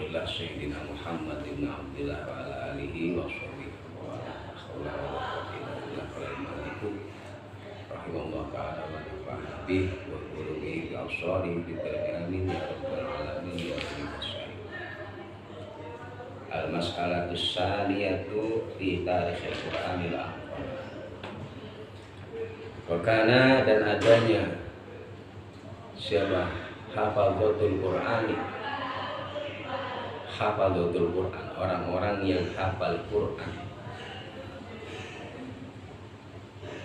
Rasulillah Sayyidina Muhammad ibn Abdillah wa ala alihi wa sahbihi wa ala rahimahullah ta'ala wa nafa'ana bih wa qulubihi bi awsari bi amin ya rabbal alamin ya rabbal al-mas'alatu tsaniyatu fi tarikh al-Qur'anil Azim. Wakana dan adanya siapa hafadzatul Qur'ani, hafadzatul Qur'an, orang-orang yang hafal Qur'an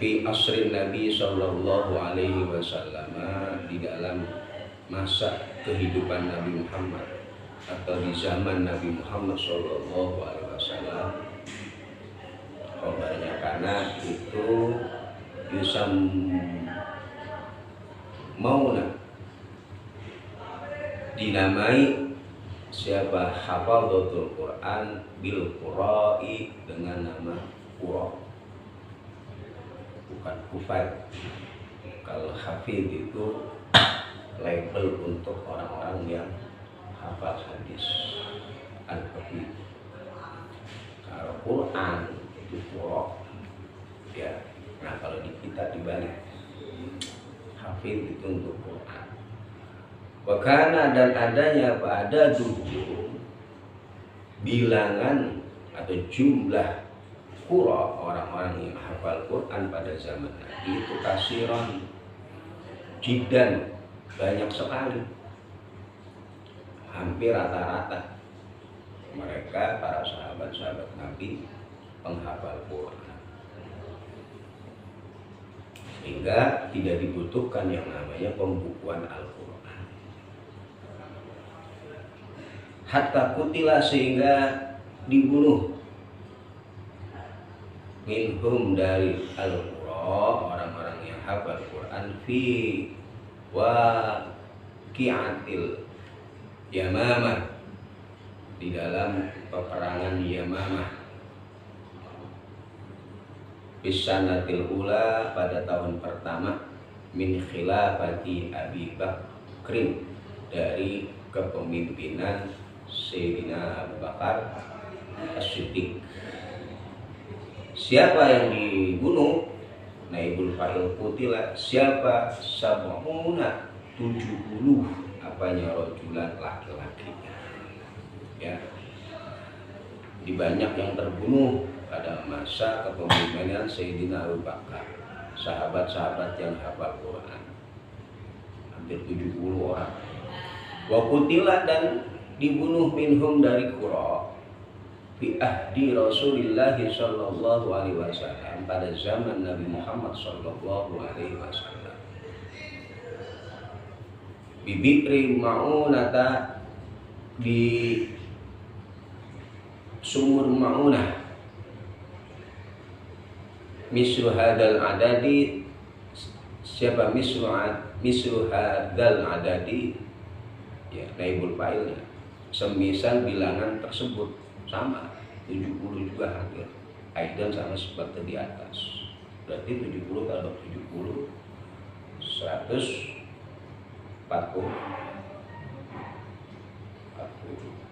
fi asrin Nabi sallallahu alaihi wasallam, di dalam masa kehidupan Nabi Muhammad atau di zaman Nabi Muhammad sallallahu alaihi wasallam. Kabarnya karena itu yusam mauna, dinamai siapa hafadzatul Quran bil qura'i, dengan nama qura, bukan kufat. Kalau hafid itu label untuk orang-orang yang hafal hadis, al-hafid. Kalau Quran itu qura ya. Nah kalau di kita dibalik, hafid itu untuk Quran. Wakana dan adanya pada dulu bilangan atau jumlah qura, orang-orang yang hafal Quran pada zaman Nabi itu kasiron jiddan, banyak sekali, hampir rata-rata mereka para sahabat-sahabat Nabi penghafal Quran, sehingga tidak dibutuhkan yang namanya pembukuan Al-Quran. Hatta kutila, sehingga dibunuh minhum dari Al-Qura, orang-orang yang hafal Quran, fi waqi'atil Yamamah, di dalam peperangan Yamamah, bisanatil ula, pada tahun pertama, min khilafati Abi Bakrin, dari kepemimpinan Sayyidina Abu Bakar As-Siddiq. Siapa yang dibunuh? Naibul fa'il kutila, siapa? Sab'una, 70 apanya, rojulan, laki-lakinya ya. Di banyak yang terbunuh pada masa kepemimpinan Sayyidina Abu Bakar, sahabat-sahabat yang hafal Quran, hampir 70 orang. Wa kutila, dan dibunuh minhum dari Qura fi ahdi Rasulillah sallallahu alaihi wasallam, pada zaman Nabi Muhammad sallallahu alaihi wasallam, bibikri ma'unata, di sumur Ma'unah, misru hadal adadi, siapa misru hadal adadi ya, naibul fa'ilnya, semisal bilangan tersebut, sama 70 juga hampir, aidan sama seperti di atas. Berarti 70 kalau 70 140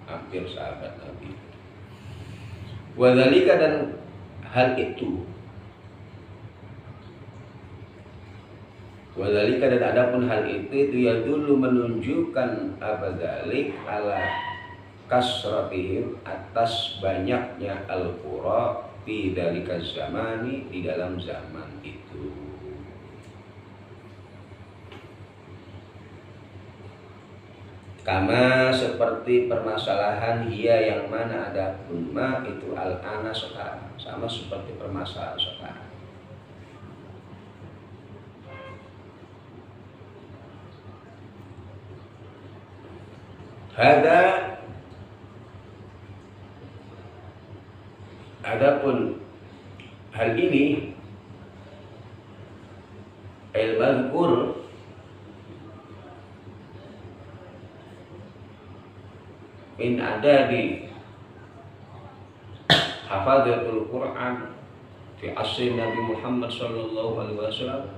hampir sahabat Nabi. Wadzalika, dan hal itu, wadzalika, dan adapun hal itu ya dulu menunjukkan apa dzalik ala kasratihim, atas banyaknya al-qura fi dzalika zamani, di dalam zaman itu. Kama, seperti permasalahan dia yang mana, adapun ma itu al-ana, sekarang, sama seperti permasalahan sekarang. Adapun hal ini, al-mazkur, min adabi hafadzatul Quran fi asri Nabi Muhammad sallallahu alaihi wasallam,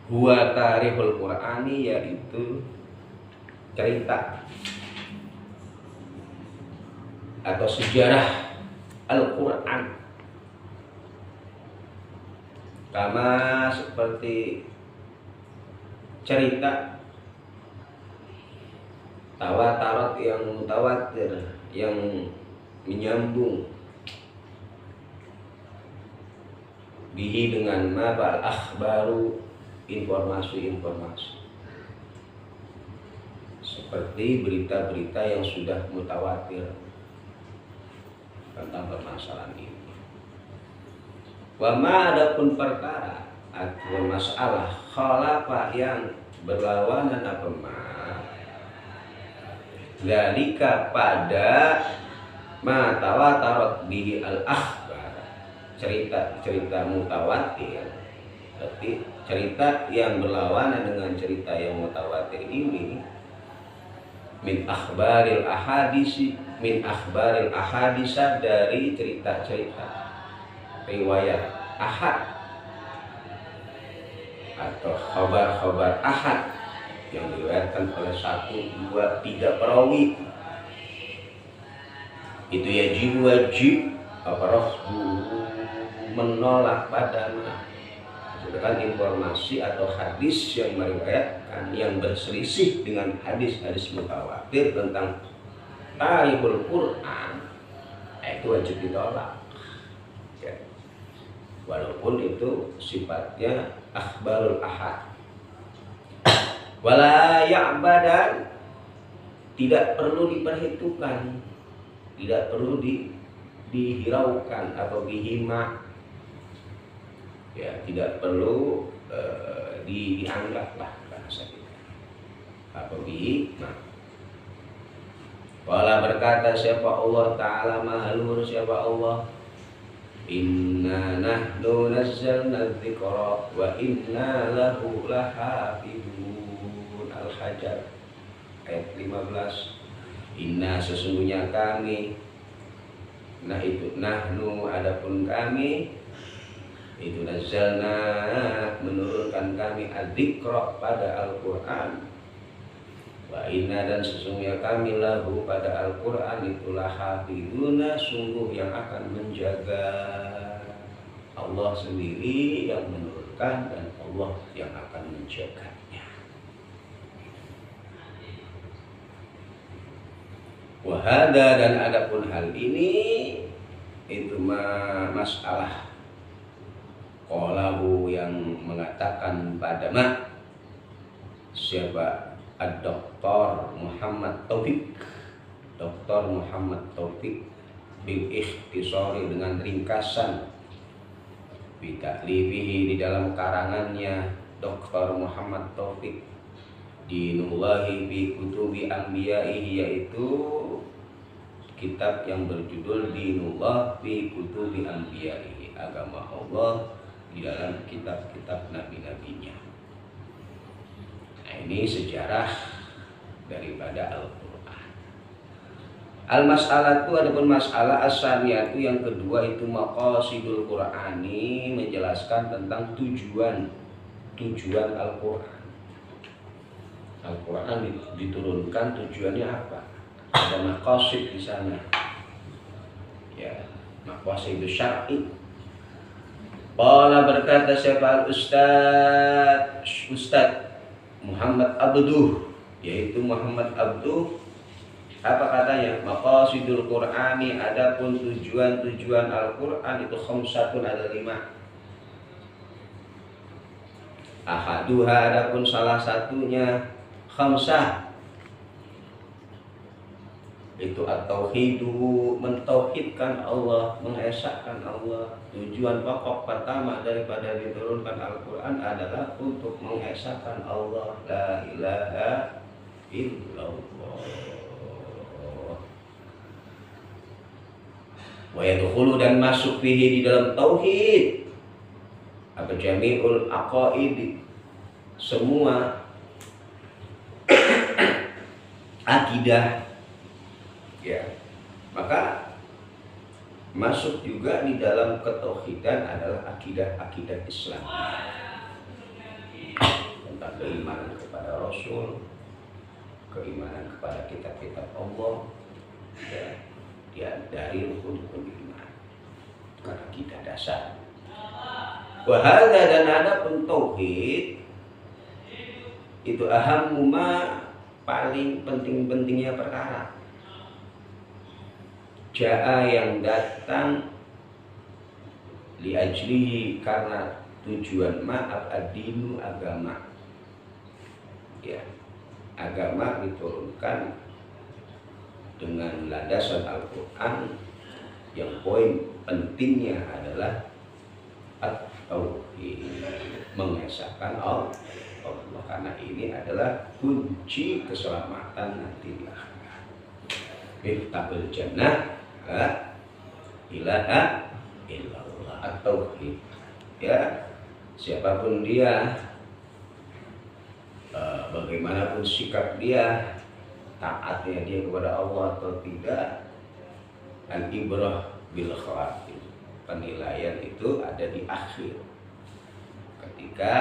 huwa tarikhul Qur'ani, yaitu cerita atau sejarah Al-Quran, kama seperti cerita tawatarot yang mutawatir, yang menyambung bihi dengan mabal akhbaru, informasi-informasi seperti berita-berita yang sudah mutawatir tentang permasalahan ini. Wama adapun perkara atau masalah khalafa yang berlawanan apa dalika pada ma tawatarat bihi al akhbar, cerita mutawatir. Berarti cerita yang berlawanan dengan cerita yang mutawatir ini min akhbaril ahadisa, dari cerita-cerita riwayat ahad atau khabar-khabar ahad yang diriwayatkan oleh 1, 2, 3 perawi. Itu wajib menolak padanya. Sedangkan informasi atau hadis yang meriwayatkan yang berselisih dengan hadis-hadis mutawatir tentang tarikhul Quran, itu wajib ditolak ya. Walaupun itu sifatnya akhbarul ahad. Wala ya'badan, tidak perlu diperhitungkan, tidak perlu dihiraukan atau dihimak ya, tidak perlu dianggaplah bahasa kita apa bihimak. Wala berkata siapa Allah Ta'ala, maha luhur siapa Allah, inna nahnu nazzalna dzikra wa inna lahu lahafidun. Al-Hajar ayat 15. Inna sesungguhnya kami, nah itu nahnu adapun kami, itu nazzalna menurunkan kami adzikra pada Al-Quran, wa inna dan sesungguhnya kami lahu pada Al-Quran itulah hafiduna sungguh yang akan menjaga. Allah sendiri yang menurunkan dan Allah yang akan menjaganya. Wahada dan adapun hal ini itu masalah qalahu yang mengatakan pada siapa Dr. Muhammad Taufik, Dr. Muhammad Taufik bil ikhtisari dengan ringkasan bitaklifihi di dalam karangannya Dr. Muhammad Taufik Dinullahi bi kutubi anbiya'ihi, yaitu kitab yang berjudul Dinullah bi kutubi anbiya'ihi, agama Allah di dalam kitab-kitab nabi-nabinya. Nah, ini sejarah daripada Al-Quran. Al-mas'alatu adapun masalah as-saniyatu yang kedua itu maqasidul Qur'ani, menjelaskan tentang tujuan Al-Quran. Al-Quran diturunkan tujuannya apa? Ada maqasid di sana. Ya, maqasid syar'i. Qala berkata siapa Ustaz Muhammad Abduh, yaitu Muhammad Abduh, apa katanya? Maqasidul Qur'ani, adapun tujuan Al-Quran itu khamsatun, ada 5. Ahaduha adapun salah satunya khamsah itu at-tauhidu, mentauhidkan Allah, mengesahkan Allah. Tujuan pokok pertama daripada diturunkan Al-Quran adalah untuk mengesahkan Allah, la ilaha illallah. Wa yadkhulu dan masuk fihi di dalam tauhid apa jami'ul aqaid, semua akidah ya, maka masuk juga di dalam ketauhidan adalah akidah Islam tentang keimanan kepada Rasul, keimanan kepada kitab-kitab Allah ya, dia dari rukun iman karena kita dasar. Wahada dan ada pun tauhid itu ahamuma paling penting-pentingnya perkara. Ja'a yang datang liajlihi karena tujuan maaf ad-dinu agama. Ya, agama diturunkan dengan landasan Al-Quran yang poin pentingnya adalah at-tauhid, mengesahkan Allah, karena ini adalah kunci keselamatan nanti di akhirat. Miftahul jannah la ilaha illallah, at-tauhid. Ya, siapapun dia, bagaimanapun sikap dia, taatnya dia kepada Allah atau tidak, al-ibrah bil khawatir, penilaian itu ada di akhir ketika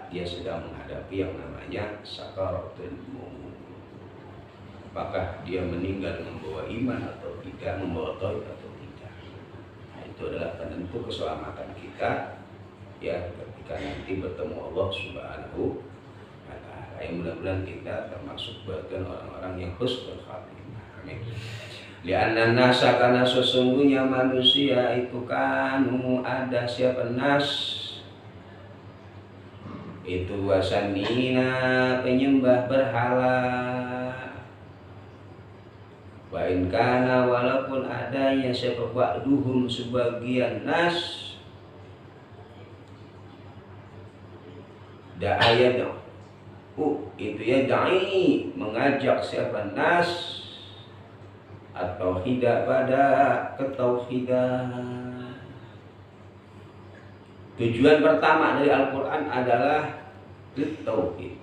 dia sedang menghadapi yang namanya sakaratul maut. Apakah dia meninggal membawa iman atau tidak, membawa tauhid atau tidak. Nah, itu adalah penentu keselamatan kita ya ketika nanti bertemu Allah Subhanahu wa ta'ala. Yang mudah-mudahan kita termasuk bagian orang-orang yang husnul khatimah. Amin. Lianna nasa, karena sesungguhnya manusia itu kanu ada siapa nas itu wasanina, penyembah berhala. Wa in kana, walaupun adanya siapa ba'duhum sebagian nas da'ayat itu ya da'i mengajak siapa nas atau hidak pada ketauhidan. Tujuan pertama dari Al-Quran adalah tauhid.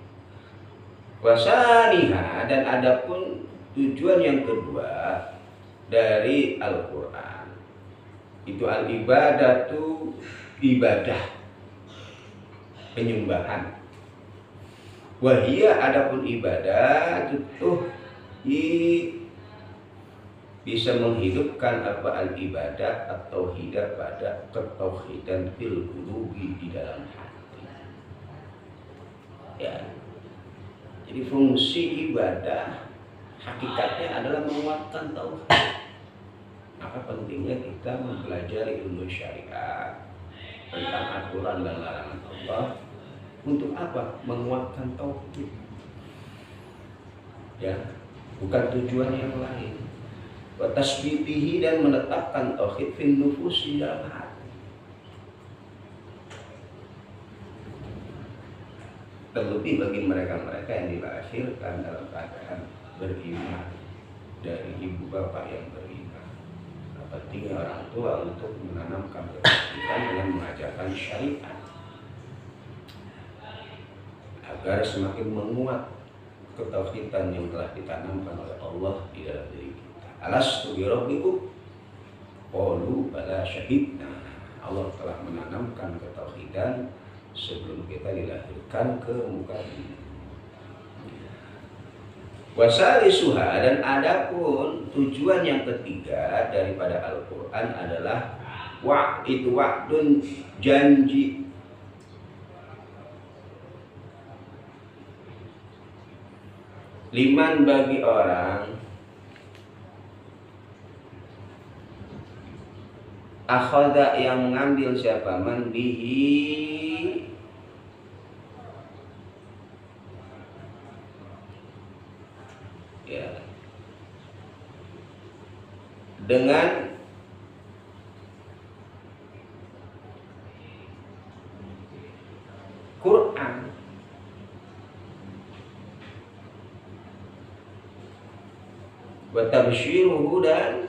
Wasaniha, dan adapun tujuan yang kedua dari Al-Quran itu al-ibadatu, ibadah, penyembahan. Wahia, adapun ibadah itu bisa menghidupkan apa al-ibadah atau hidup pada ketauhidan fil qulubi, di dalam hati. Ya. Jadi fungsi ibadah hakikatnya adalah menguatkan tauhid. Maka pentingnya kita mempelajari ilmu syariat tentang aturan dan larangan Allah. Untuk apa? Menguatkan tauhid. Ya, bukan tujuan yang lain. Wa tasbitihi, dan menetapkan tauhid fin nufusi, dalam hati. Terlebih bagi mereka-mereka yang dilahirkan dalam keadaan beriman dari ibu bapak yang beriman. Pentingnya orang tua untuk menanamkan kebajikan dengan mengajarkan syariat agar semakin menguat ketauhidan yang telah ditanamkan oleh Allah di dalam diri kita. Alastu bi rabbikum qalu bala syahidna. Allah telah menanamkan ketauhidan sebelum kita dilahirkan ke muka bumi. Wasalisuha, dan adapun tujuan yang ketiga daripada Al-Quran adalah itu wa'dun, janji. Liman, bagi orang akhada, yang mengambil siapa man bihi, ya, dengan Quran, wa tabsyiruhu, dan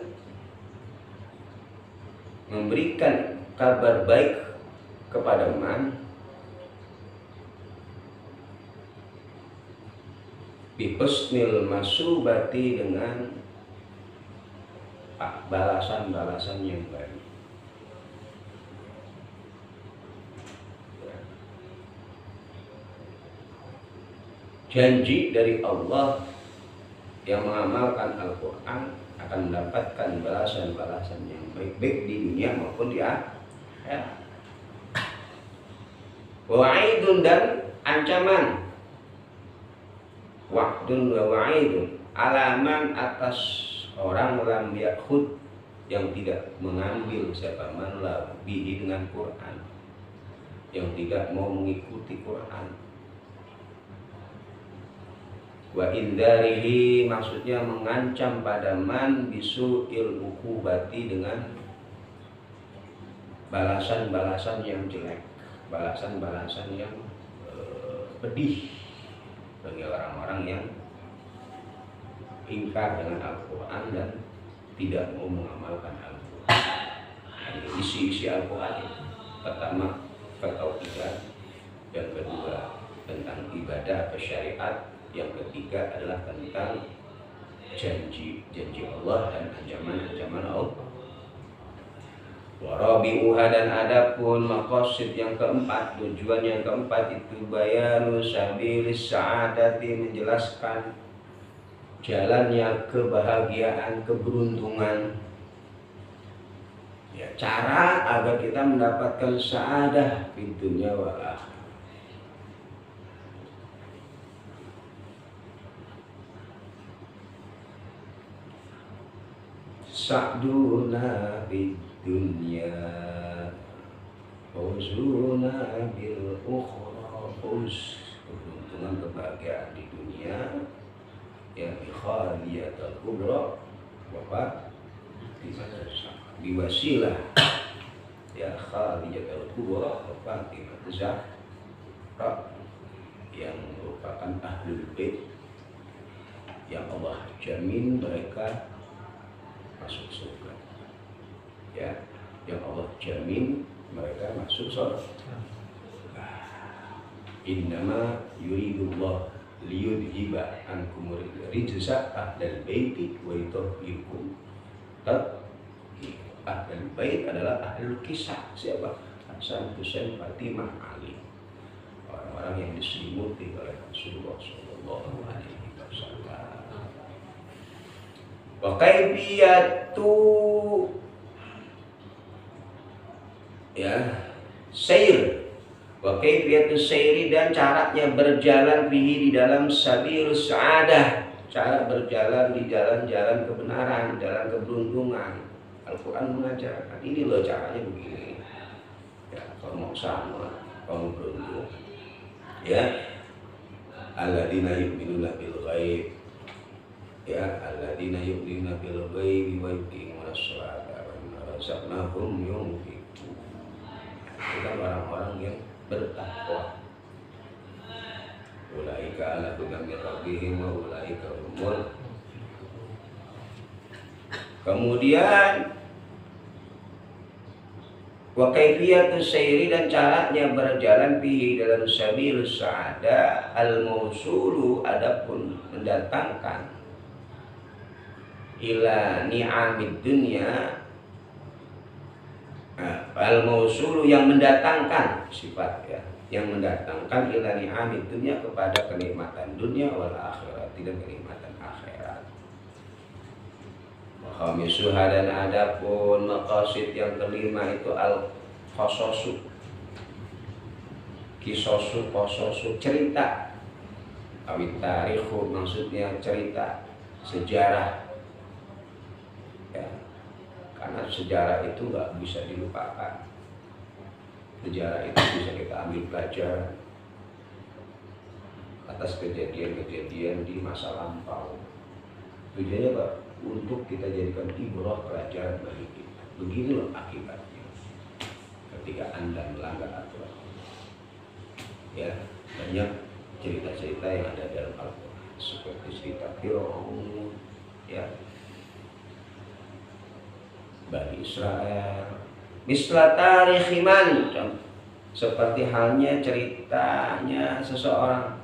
memberikan kabar baik kepada man bi husnil masubati, dengan balasan-balasan yang baik. Janji dari Allah yang mengamalkan Al-Quran akan akan mendapatkan balasan-balasan yang baik-baik di dunia maupun di akhirat. Wa'idun dan ancaman. Wa'dun wa wa'idun, alaman atas orang lam yakhud, yang tidak mengambil siapa man bihi dengan Quran, yang tidak mau mengikuti Quran. Wa indarihi, maksudnya mengancam pada man bisu'il ukubati, dengan balasan-balasan yang jelek, balasan-balasan yang pedih bagi orang-orang yang ingkar dengan Al-Quran dan tidak mau mengamalkan Al-Quran. Ini isi-isi Al-Quran. Pertama, ketauhidan. Yang kedua, tentang ibadah atau syariat. Yang ketiga adalah tentang janji Allah dan ancaman-ancaman Allah. Warabi'uha, dan adapun maqasid yang keempat, tujuan yang keempat itu bayanu sabilis sa'adati, menjelaskan jalannya kebahagiaan, keberuntungan. Ya, cara agar kita mendapatkan sa'adah di dunia wal akhirah. Sa'duna bid dunya, fawzuna bil ukhra, keberuntungan kebahagiaan di dunia, ya khaliyatul kubra, bapak di wasilah, ya khaliyatul kubra, bapak di zahra, yang merupakan ahlul bait yang Allah jamin mereka masuk surga, ya, yang Allah jamin mereka masuk surga. Innama yuridullah liyudhiba ankum rijsa ahlal baiti wa yutahhirakum tathira. Ahlul bait adalah ahlul kisah. Siapa? Hasan, Husain, Fatimah, Ali, orang-orang yang diselimuti oleh Rasulullah sallallahu alaihi wasallam. Wa kaifiyatu, ya, sair, wa kaifiyatu sairi, dan caranya berjalan bihi di dalam sabilus sa'adah, cara berjalan di jalan-jalan kebenaran, jalan keberuntungan. Al-Quran mengajarkan ini loh caranya begini. Ya, kalau mau sama, kalau beruntung, ya, alladzina yu'minuna bil ghaib, ya, alladzina yu'minuna bil ghaibi wa yuqimuna sholata wa mimma razaqnahum yunfiqun. Itu kan orang-orang yang bertakwa. Ulaika ala hudan min rabbihim wa ulaika humul. Kemudian wa kaifiyatus sayri, dan caranya berjalan bihi dalam sabilus sa'ada, al-mausulu, adapun mendatangkan ila ni'amid dunya, al-mausulu, yang mendatangkan, sifat, ya, yang mendatangkan ila ni'amid dunya, kepada kenikmatan dunia wal akhirat, dan kenikmatan akhirat. Khamisuha, dan adapun maqasid yang kelima itu al-qasasu, kisosu, qasasu, cerita, awit tarikhu, maksudnya cerita, sejarah, ya, karena sejarah itu nggak bisa dilupakan. Sejarah itu bisa kita ambil pelajaran atas kejadian-kejadian di masa lampau. Tujuannya apa? Untuk kita jadikan ibrah, pelajaran bagi kita. Begini loh akibatnya ketika Anda melanggar aturan. Ya, banyak cerita-cerita yang ada dalam Al-Quran, seperti cerita Fir'aun, ya, Bani Israel, misla tarikhiman, seperti halnya ceritanya seseorang.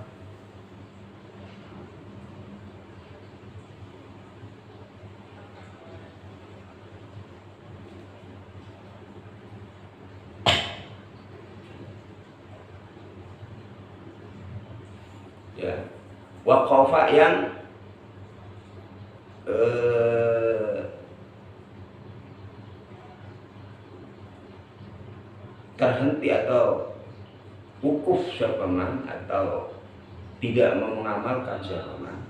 Ya, waqafa, yang terhenti atau wukuf siapa man, atau tidak mau mengamalkan siapa man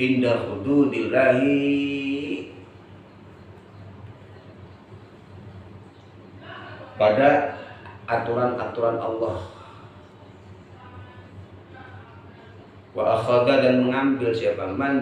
inda hududillahi, pada aturan-aturan Allah, wa akhadha, dan mengambil siapa man